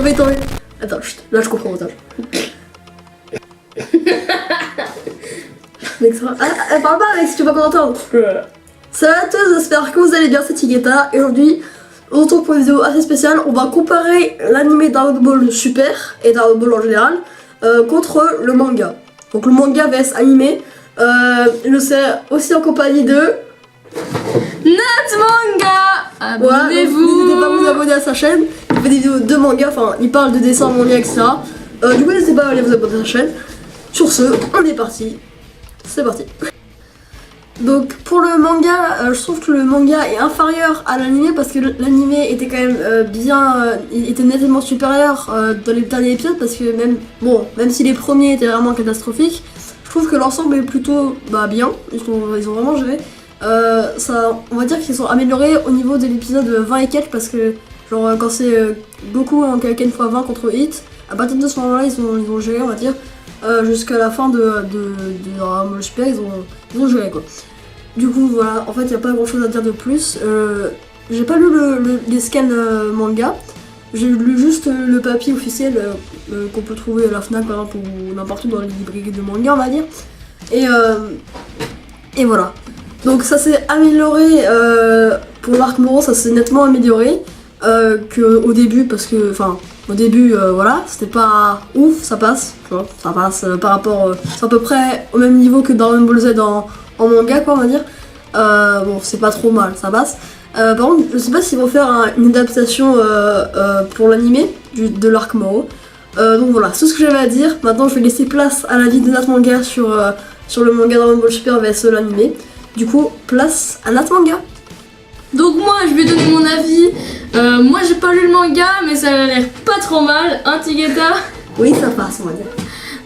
fait tomber. Attends, chut, là je comprends montage. Mec, ça va. Ah, parle pas mec si tu veux pas m'entendre. Salut à tous, j'espère que vous allez bien, c'est Tigeta. Et aujourd'hui, on se retrouve pour une vidéo assez spéciale. On va comparer l'anime Dragon Ball Super et Dragon Ball en général contre le manga. Donc le manga vs animé. Je serai aussi en compagnie de Natmanga. Abonnez-vous. N'hésitez pas à vous abonner à sa chaîne. Il fait des vidéos de manga, enfin il parle de dessins, manga, etc. Du coup n'hésitez pas à aller vous abonner à sa chaîne. Sur ce, on est parti. C'est parti. Donc pour le manga, je trouve que le manga est inférieur à l'anime parce que l'anime était quand même il était nettement supérieur dans les derniers épisodes parce que même si les premiers étaient vraiment catastrophiques, je trouve que l'ensemble est plutôt bien, ils ont vraiment géré. On va dire qu'ils sont améliorés au niveau de l'épisode 20 et quelques parce que genre quand c'est Goku en Kaioken x20 contre Hit, à partir de ce moment-là ils ont géré, on va dire. Jusqu'à la fin de Dragon Ball Super, ils ont joué quoi. Du coup voilà, en fait il n'y a pas grand chose à dire de plus. J'ai pas lu les scans manga, j'ai lu juste le papier officiel qu'on peut trouver à la FNAC par exemple ou n'importe où dans les librairies de manga on va dire. Et voilà. Donc ça s'est amélioré pour l'arc Moro, ça s'est nettement amélioré qu'au début parce que au début, voilà, c'était pas ouf, ça passe, tu vois, ça passe par rapport, c'est à peu près au même niveau que Dragon Ball Z en manga, quoi, on va dire. Bon, c'est pas trop mal, ça passe. Par contre, je sais pas s'ils vont faire une adaptation pour l'animé de l'arc Moro. Donc voilà, c'est tout ce que j'avais à dire. Maintenant, je vais laisser place à l'avis de Natmanga sur le manga Dragon Ball Super vs l'animé. Du coup, place à Natmanga. Donc moi je vais donner mon avis. Moi j'ai pas lu le manga mais ça a l'air pas trop mal, hein Tigeta? Oui ça passe on va dire.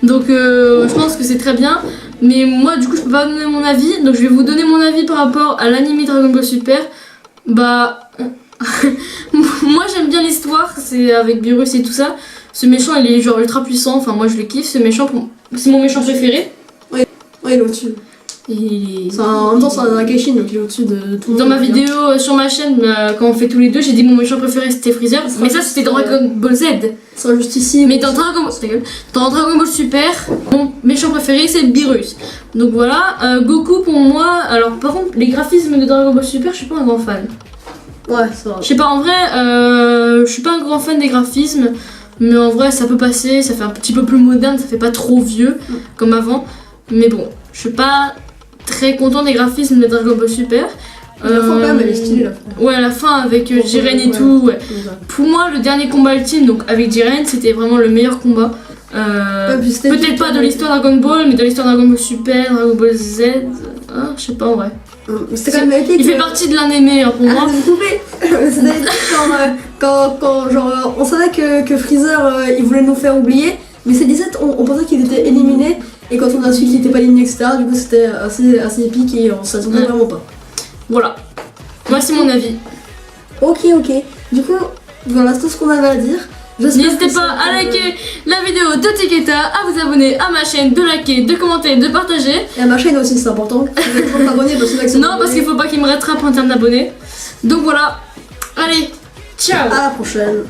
Donc je pense que c'est très bien. Mais moi du coup je peux pas donner mon avis. Donc je vais vous donner mon avis par rapport à l'anime Dragon Ball Super. Bah moi j'aime bien l'histoire, c'est avec Beerus et tout ça. Ce méchant il est genre ultra puissant, enfin moi je le kiffe, ce méchant c'est mon méchant préféré. Oui, il est au-dessus. En même temps, c'est un Akashin donc il est au-dessus de tout. Dans ma vidéo sur ma chaîne, quand on fait tous les deux, j'ai dit mon méchant préféré c'était Freezer. Mais ça c'était dans Dragon Ball Z. C'est juste ici. Mais dans Dragon Ball Super, mon méchant préféré c'est Beerus. Donc voilà, Goku pour moi. Alors par contre, les graphismes de Dragon Ball Super, je suis pas un grand fan. Ouais, c'est vrai. Je sais pas, en vrai, je suis pas un grand fan des graphismes. Mais en vrai, ça peut passer, ça fait un petit peu plus moderne, ça fait pas trop vieux comme avant. Mais bon, je suis pas très content des graphismes de DragonAll Super. La fin quand même elle est stylée la fin. Ouais, la fin avec Jiren et tout. Ouais. Pour moi, le dernier combat ultime, donc avec Jiren, c'était vraiment le meilleur combat. Peut-être pas de l'histoire Dragon Ball, mais de l'histoire Dragon Ball Super, Dragon Ball Z. Hein, je sais pas en vrai. C'était quand même épique. Il fait partie de l'animé pour moi. C'était quand genre, on savait que Freezer il voulait nous faire oublier, mais C17 on pensait qu'il était éliminé. Et quand on a su qu'il était pas éliminé, etc., du coup c'était assez épique et on s'attendait vraiment pas. Voilà. Moi c'est mon avis. Ok. Du coup, voilà, c'est tout ce qu'on avait à dire. N'hésitez pas à liker la vidéo de Tigeta, à vous abonner à ma chaîne, de liker, de commenter, de partager. Et à ma chaîne aussi, c'est important. Non, parce qu'il faut pas qu'il me rattrape en termes d'abonnés. Donc voilà. Allez, ciao. À la prochaine.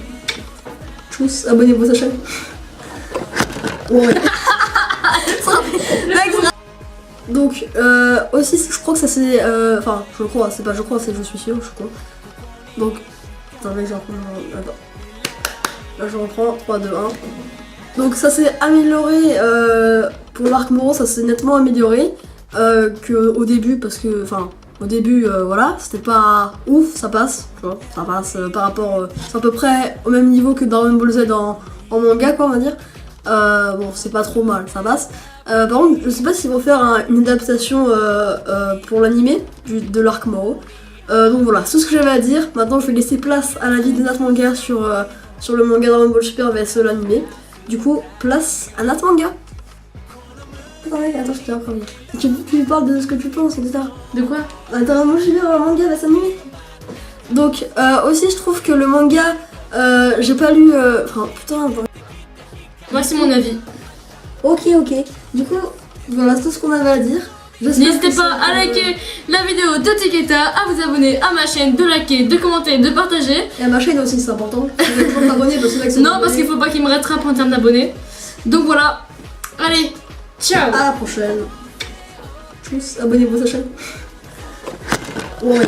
Tchuss, abonnez-vous à sa chaîne. Ouais. Donc aussi je crois que ça c'est enfin je crois, c'est pas je crois, c'est je suis sûre, je crois. Donc attends mec, attends. Là je reprends 3, 2, 1. Donc ça s'est amélioré pour l'arc Moro, ça s'est nettement amélioré qu'au début parce que au début voilà, c'était pas ouf, ça passe, tu vois, ça passe par rapport c'est à peu près au même niveau que Dragon Ball Z en manga quoi on va dire. Bon, c'est pas trop mal, ça passe. Par contre, je sais pas s'ils vont faire une adaptation pour l'animé de l'arc Moro. Donc voilà, c'est tout ce que j'avais à dire. Maintenant, je vais laisser place à l'avis de Natmanga sur le manga Dragon Ball Super vs l'animé. Du coup, place à Natmanga. Attends, je t'ai encore dit. Tu parles de ce que tu penses, etc. De quoi? Dragon Ball Super le manga vs l'animé. Donc, aussi, je trouve que le manga, j'ai pas lu. Putain. Moi c'est mon avis. Ok. Du coup, voilà, c'est tout ce qu'on avait à dire. J'espère N'hésitez que pas ça- à liker la vidéo de Tiketa, à vous abonner à ma chaîne, de liker, de commenter, de partager. Et à ma chaîne aussi, c'est important. Vous êtes toujours abonnés parce que là, ils sont Non, parce abonnés. qu'il faut pas qu'il me rattrape en termes d'abonnés. Donc voilà. Allez, ciao. À la prochaine. Tchuss, abonnez-vous à sa chaîne. Ouais.